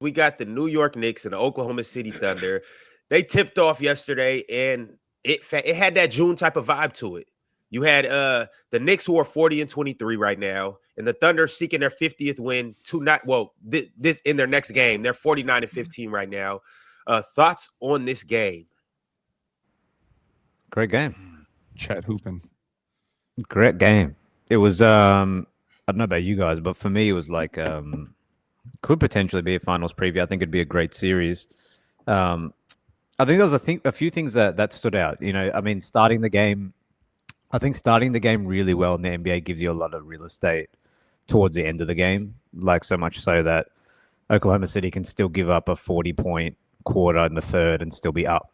we got the New York Knicks and the Oklahoma City Thunder. They tipped off yesterday, and it had that June type of vibe to it. You had the Knicks, who are 40-23 right now, and the Thunder seeking their 50th win tonight. Well, this in their next game, they're 49-15 right now. Thoughts on this game? Great game. Chet hooping. Great game. It was I don't know about you guys, but for me it was like could potentially be a finals preview. I think it'd be a great series. I think there was a few things that stood out. You know, I mean, starting the game really well in the NBA gives you a lot of real estate towards the end of the game, like so much so that Oklahoma City can still give up a 40-point quarter in the third and still be up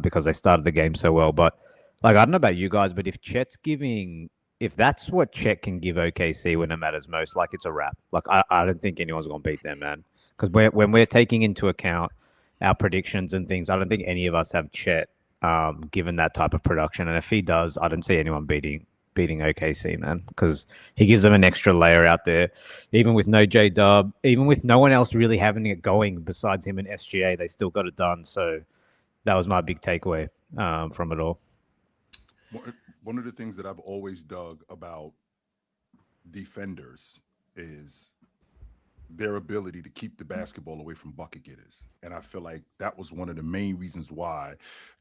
because they started the game so well. But like, I don't know about you guys, but if that's what Chet can give OKC when it matters most, like it's a wrap. Like I don't think anyone's going to beat them, man. Because when we're taking into account our predictions and things, I don't think any of us have Chet given that type of production. And if he does, I don't see anyone beating OKC, man, because he gives them an extra layer out there. Even with no J-Dub, even with no one else really having it going besides him and SGA, they still got it done. So that was my big takeaway from it all. One of the things that I've always dug about defenders is their ability to keep the basketball away from bucket getters. And I feel like that was one of the main reasons why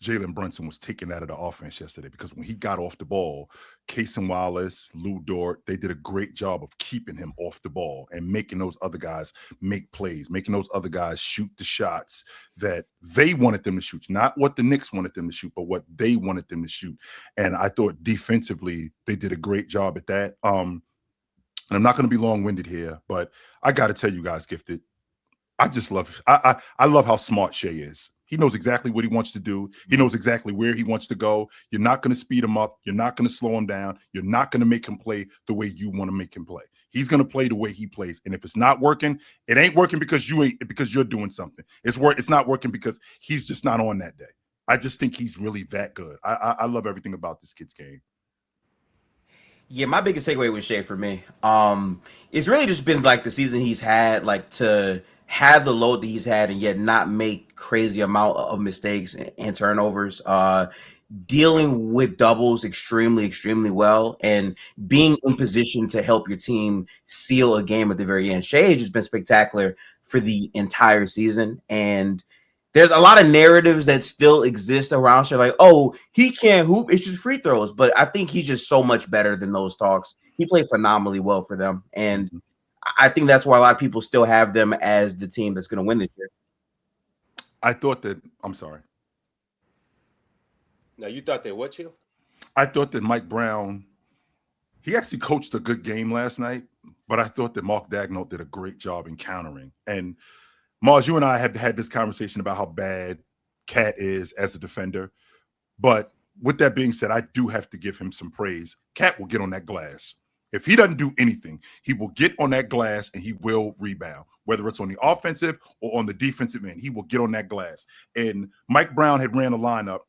Jalen Brunson was taken out of the offense yesterday, because when he got off the ball, Cason Wallace, Lou Dort, they did a great job of keeping him off the ball and making those other guys make plays, making those other guys shoot the shots that they wanted them to shoot, not what the Knicks wanted them to shoot, but what they wanted them to shoot. And I thought defensively, they did a great job at that. And I'm not going to be long-winded here, but I got to tell you guys, Gifted, I just love I love how smart Shai is. He knows exactly what he wants to do. He knows exactly where he wants to go. You're not going to speed him up. You're not going to slow him down. You're not going to make him play the way you want to make him play. He's going to play the way he plays. And if it's not working, it ain't working because you're doing something. It's not working because he's just not on that day. I just think he's really that good. I love everything about this kid's game. Yeah, my biggest takeaway with Shai for me, it's really just been like the season he's had, like to have the load that he's had and yet not make crazy amount of mistakes and turnovers, dealing with doubles extremely, extremely well, and being in position to help your team seal a game at the very end. Shai has just been spectacular for the entire season, and there's a lot of narratives that still exist around Shai, like, oh, he can't hoop, it's just free throws. But I think he's just so much better than those talks. He played phenomenally well for them. And I think that's why a lot of people still have them as the team that's going to win this year. I'm sorry. Now, you thought that what, Chill? I thought that Mike Brown, he actually coached a good game last night, but I thought that Mark Daigneault did a great job in countering. And Mars, you and I have had this conversation about how bad Cat is as a defender. But with that being said, I do have to give him some praise. Cat will get on that glass. If he doesn't do anything, he will get on that glass and he will rebound, whether it's on the offensive or on the defensive end. He will get on that glass. And Mike Brown had ran a lineup.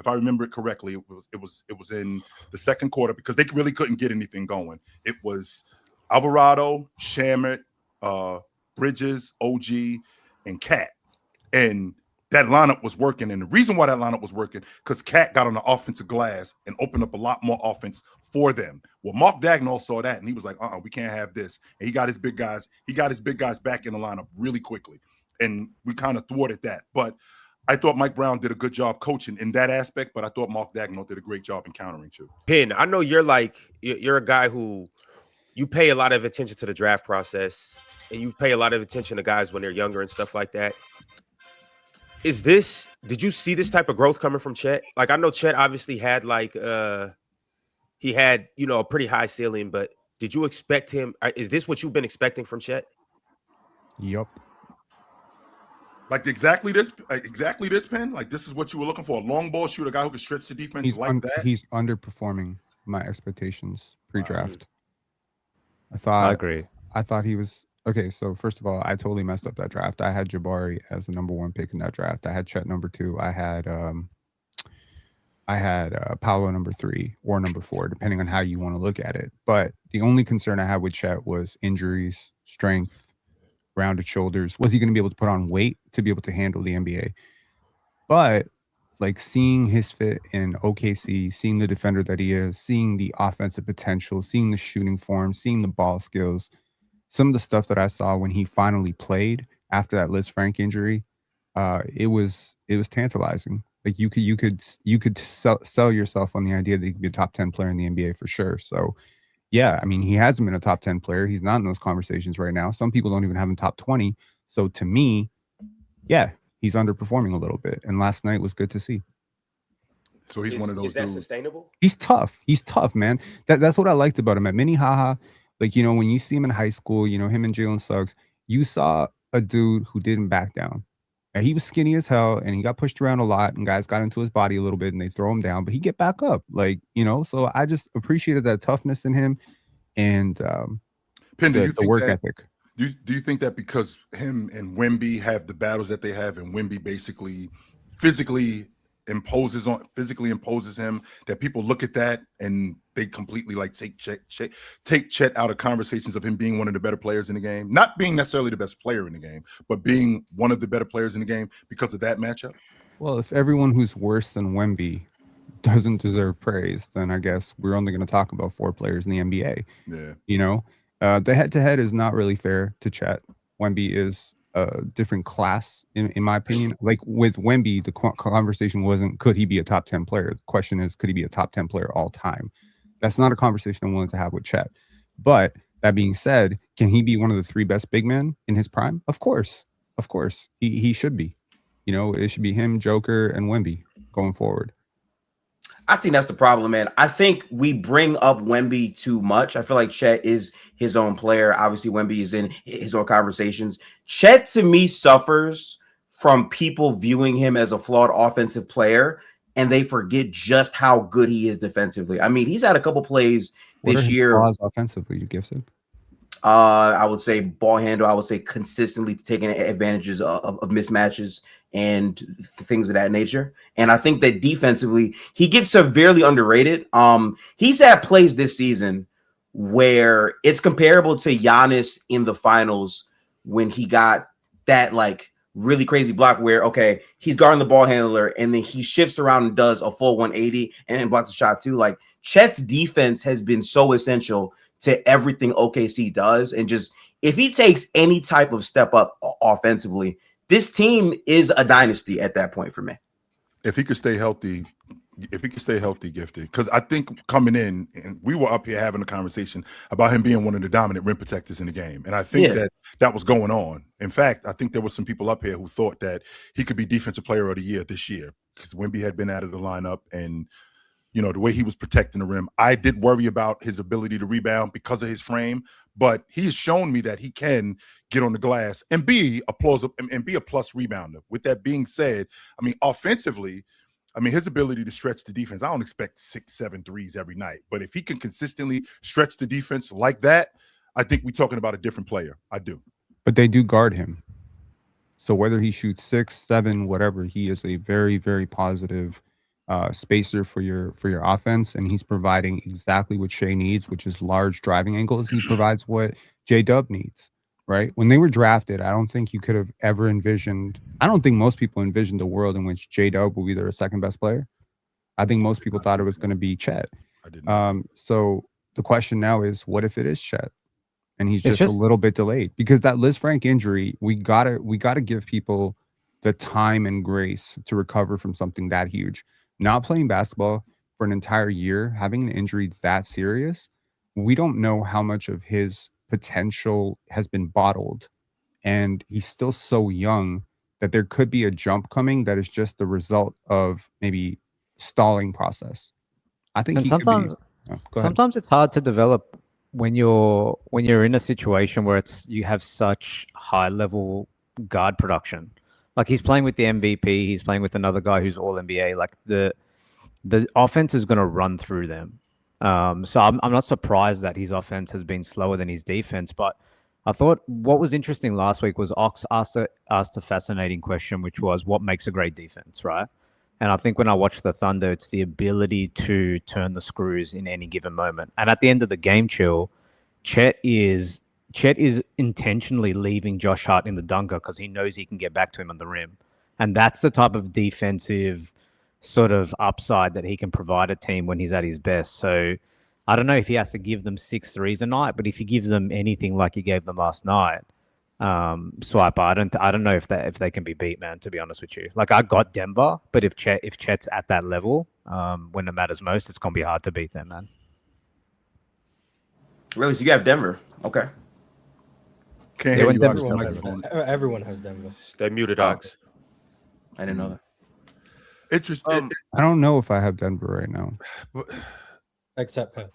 If I remember it correctly, it was in the second quarter because they really couldn't get anything going. It was Alvarado, Shamet, Bridges, OG, and Cat. And that lineup was working. And the reason why that lineup was working, because Cat got on the offensive glass and opened up a lot more offense for them. Well, Mark Daigneault saw that and he was like, we can't have this. And he got his big guys back in the lineup really quickly. And we kind of thwarted that. But I thought Mike Brown did a good job coaching in that aspect, but I thought Mark Daigneault did a great job in countering too. Pin, I know you're a guy who you pay a lot of attention to the draft process and you pay a lot of attention to guys when they're younger and stuff like that. Did you see this type of growth coming from Chet? Like, I know Chet obviously had he had, a pretty high ceiling, but did you expect him? Is this what you've been expecting from Chet? Yup. Like exactly this Pen? Like this is what you were looking for, a long ball shooter, a guy who can stretch the defense that? He's underperforming my expectations pre-draft. I agree. I thought he was okay. So first of all, I totally messed up that draft. I had Jabari as the number 1 pick in that draft. I had Chet number 2. I had Paolo number 3 or number 4, depending on how you want to look at it. But the only concern I had with Chet was injuries, strength, rounded shoulders? Was he going to be able to put on weight to be able to handle the NBA? But like seeing his fit in OKC, seeing the defender that he is, seeing the offensive potential, seeing the shooting form, seeing the ball skills, some of the stuff that I saw when he finally played after that Liz Frank injury, it was tantalizing. Like you could sell yourself on the idea that he could be a top 10 player in the NBA for sure. So yeah, I mean, he hasn't been a top 10 player. He's not in those conversations right now. Some people don't even have him top 20. So to me, yeah, he's underperforming a little bit. And last night was good to see. So he's one of those Is that dudes. sustainable? He's tough. He's tough, man. That's what I liked about him at Minnehaha. Like, you know, when you see him in high school, you know, him and Jalen Suggs, you saw a dude who didn't back down. And he was skinny as hell and he got pushed around a lot and guys got into his body a little bit and they throw him down, but he get back up. Like, you know, so I just appreciated that toughness in him and Pin, do you the think work that, ethic. do you think that because him and Wemby have the battles that they have, and Wemby basically physically imposes him, that people look at that and they completely like take Chet out of conversations of him being one of the better players in the game, not being necessarily the best player in the game, but being one of the better players in the game because of that matchup? Well, if everyone who's worse than Wemby doesn't deserve praise, then I guess we're only going to talk about 4 players in the NBA. Yeah. You know, the head-to-head is not really fair to Chet. Wemby is a different class, in my opinion. Like with Wemby, the conversation wasn't could he be a top 10 player. The question is, could he be a top 10 player all time? That's not a conversation I'm willing to have with Chet. But that being said, can he be one of the 3 best big men in his prime? Of course. He should be. You know, it should be him, Joker, and Wemby going forward. I think that's the problem, man. I think we bring up Wemby too much. I feel like Chet is his own player. Obviously, Wemby is in his own conversations. Chet, to me, suffers from people viewing him as a flawed offensive player, and they forget just how good he is defensively. I mean, he's had a couple plays this year. Flaws offensively, you Gibson? I would say ball handle. I would say consistently taking advantages of mismatches and things of that nature. And I think that defensively, he gets severely underrated. He's had plays this season where it's comparable to Giannis in the finals when he got that like really crazy block where, okay, he's guarding the ball handler and then he shifts around and does a full 180 and then blocks a shot too. Like Chet's defense has been so essential to everything OKC does. And just if he takes any type of step up offensively, this team is a dynasty at that point for me. If he could stay healthy, Gifted, because I think coming in, and we were up here having a conversation about him being one of the dominant rim protectors in the game. And I think that was going on. In fact, I think there were some people up here who thought that he could be defensive player of the year this year because Wemby had been out of the lineup and, you know, the way he was protecting the rim. I did worry about his ability to rebound because of his frame, but he has shown me that he can get on the glass and be a plus rebounder. With that being said, I mean, offensively, his ability to stretch the defense, I don't expect 6-7 threes every night, but if he can consistently stretch the defense like that, I think we're talking about a different player. I do. But they do guard him. So whether he shoots 6, 7, whatever, he is a very, very positive spacer for your offense, and he's providing exactly what Shai needs, which is large driving angles. He provides what J-Dub needs, right? When they were drafted, I don't think you could have ever envisioned. I don't think most people envisioned a world in which J-Dub will be their second best player. I think most people thought it was going to be Chet. I did not. So the question now is, what if it is Chet? And he's just a little bit delayed because that Liz Frank injury, we gotta give people the time and grace to recover from something that huge. Not playing basketball for an entire year, having an injury that serious, we don't know how much of his potential has been bottled. And he's still so young that there could be a jump coming that is just the result of maybe stalling process. I think sometimes it's hard to develop when you're in a situation where you have such high level guard production. Like he's playing with the MVP, he's playing with another guy who's all NBA. Like the offense is going to run through them. So I'm not surprised that his offense has been slower than his defense. But I thought what was interesting last week was Ox asked a fascinating question, which was what makes a great defense, right? And I think when I watch the Thunder, it's the ability to turn the screws in any given moment. And at the end of the game, Chet is Chet is intentionally leaving Josh Hart in the dunker because he knows he can get back to him on the rim. And that's the type of defensive sort of upside that he can provide a team when he's at his best. So I don't know if he has to give them 6 threes a night, but if he gives them anything like he gave them last night, Swiper, I don't know if they can be beat, man, to be honest with you. Like, I got Denver, but if Chet's at that level, when it matters most, it's gonna be hard to beat them, man. Really? So you have Denver? Okay. Can't hear you. Everyone has Denver. Stay muted, Ox. I didn't know that. Interesting. I don't know if I have Denver right now. Except Penn.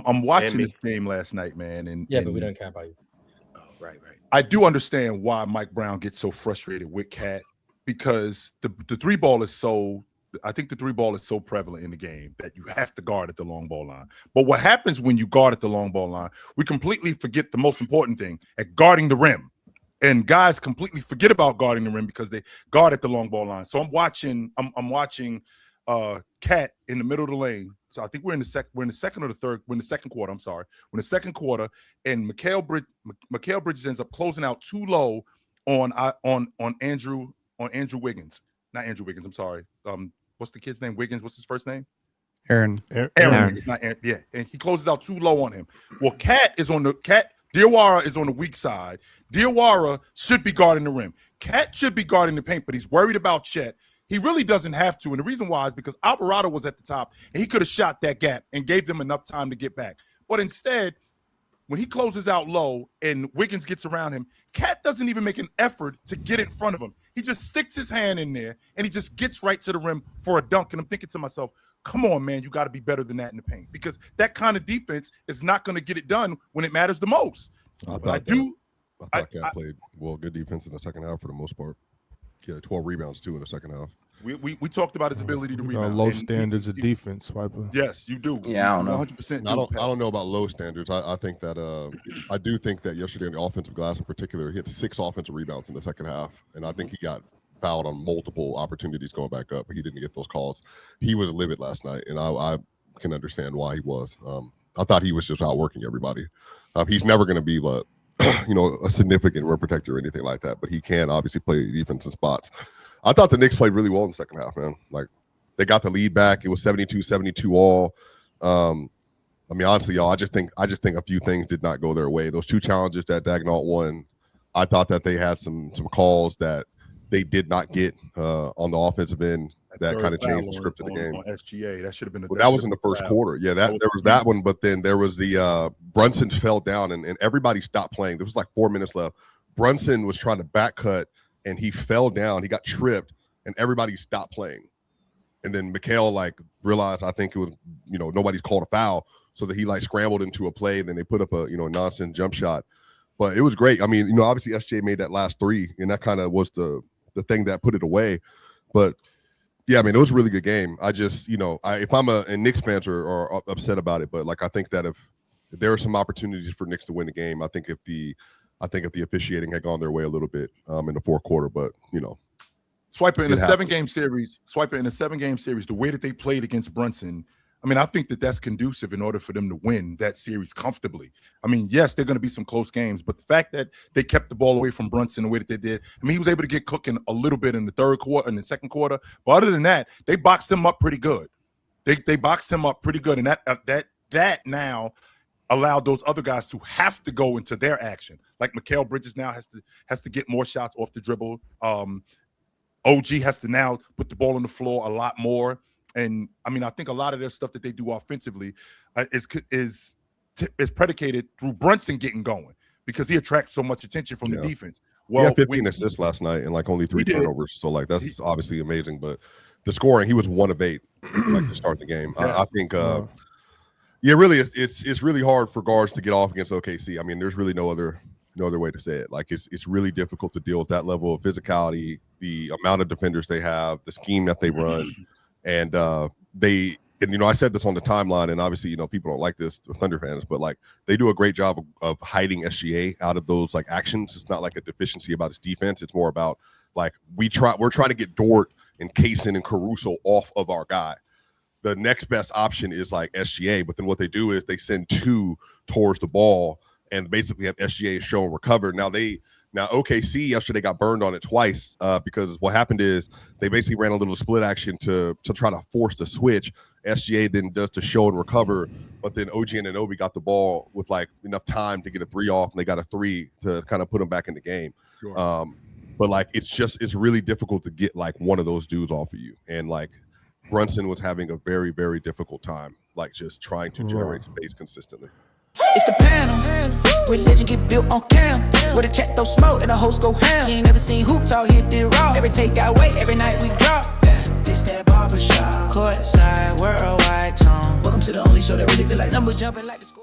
I'm watching this game last night, man, and but we don't care about you. Oh, right. I do understand why Mike Brown gets so frustrated with Cat, because the three ball is so. I think the three ball is so prevalent in the game that you have to guard at the long ball line. But what happens when you guard at the long ball line? We completely forget the most important thing at guarding the rim. And guys completely forget about guarding the rim because they guard at the long ball line. So I'm watching Cat in the middle of the lane. So I think we're in the second or the third. We're in the second quarter. I'm sorry. We're in the second quarter, and Mikal Bridges ends up closing out too low on Andrew Wiggins. Not Andrew Wiggins. I'm sorry. What's the kid's name? Wiggins. What's his first name? Aaron. Wiggins, not Aaron. Yeah, and he closes out too low on him. Well, Diawara is on the weak side. Diawara should be guarding the rim. Cat should be guarding the paint, but he's worried about Chet. He really doesn't have to, and the reason why is because Alvarado was at the top, and he could have shot that gap and gave them enough time to get back. But instead, when he closes out low and Wiggins gets around him, Cat doesn't even make an effort to get in front of him. He just sticks his hand in there, and he just gets right to the rim for a dunk. And I'm thinking to myself, come on, man, you got to be better than that in the paint, because that kind of defense is not going to get it done when it matters the most. I thought Cat played good defense in the second half for the most part. Yeah, 12 rebounds too in the second half. We talked about his ability to rebound. Low standards of defense, Swiper. Yes, you do. Yeah, I don't know. 100%. I don't know about low standards. I think that I do think that yesterday in the offensive glass in particular, he had 6 offensive rebounds in the second half, and I think he got fouled on multiple opportunities going back up, but he didn't get those calls. He was livid last night, and I can understand why he was. I thought he was just outworking everybody. He's never going to be a significant rim protector or anything like that, but he can obviously play defense in spots. I thought the Knicks played really well in the second half, man. Like, they got the lead back. It was 72-72 all. Honestly, y'all, I just think a few things did not go their way. Those 2 challenges that Dagnall won, I thought that they had some calls that they did not get on the offensive end that kind of changed the script of the game. On SGA, that should have been. That was in the first quarter. Yeah, there was that one, but then there was the Brunson fell down and everybody stopped playing. There was like 4 minutes left. Brunson was trying to back cut and he fell down. He got tripped and everybody stopped playing. And then Mikal realized, I think it was, nobody's called a foul, so that he scrambled into a play. And then they put up a nonsense jump shot. But it was great. I mean, obviously SJ made that last 3, and that kind of was the thing that put it away. But yeah, I mean, it was a really good game. I just, if I'm and Knicks fans are upset about it, but I think that if there are some opportunities for Knicks to win the game, I think if the officiating had gone their way a little bit in the fourth quarter, but Swiper in a 7-game series, the way that they played against Brunson, I mean, I think that that's conducive in order for them to win that series comfortably. I mean, yes, there are going to be some close games, but the fact that they kept the ball away from Brunson the way that they did, I mean, he was able to get cooking a little bit in the third quarter and the second quarter. But other than that, they boxed him up pretty good. They boxed him up pretty good, and that now allowed those other guys to have to go into their action. Like Mikal Bridges now has to get more shots off the dribble. OG has to now put the ball on the floor a lot more. And I mean, I think a lot of their stuff that they do offensively is predicated through Brunson getting going, because he attracts so much attention from the defense. Well, he had 15 assists last night and only 3 turnovers. So that's obviously amazing. But the scoring, he was 1 of 8 to start the game. Yeah. I think, really, it's really hard for guards to get off against OKC. I mean, there's really no other way to say it. It's really difficult to deal with that level of physicality, the amount of defenders they have, the scheme that they run. And I said this on the timeline, and obviously, people don't like this, the Thunder fans, but they do a great job of hiding SGA out of those actions. It's not a deficiency about his defense. It's more about we're trying to get Dort and Kaysen and Caruso off of our guy. The next best option is SGA, but then what they do is they send 2 towards the ball and basically have SGA show and recover. Now OKC yesterday got burned on it twice because what happened is they basically ran a little split action to try to force the switch. SGA then does the show and recover, but then OG and Anunoby got the ball with like enough time to get a 3 off, and they got a 3 to kind of put them back in the game. Sure. But like it's really difficult to get like one of those dudes off of you, and like Brunson was having a very, very difficult time, like just trying to generate space consistently. It's the panel. Religion get built on cam. Where the check throw smoke and the host go ham. You ain't never seen hoops all hit the raw. Every take got weight, every night we drop. This that barbershop. Courtside, worldwide tone. Welcome to the only show that really feel like numbers jumping like the score.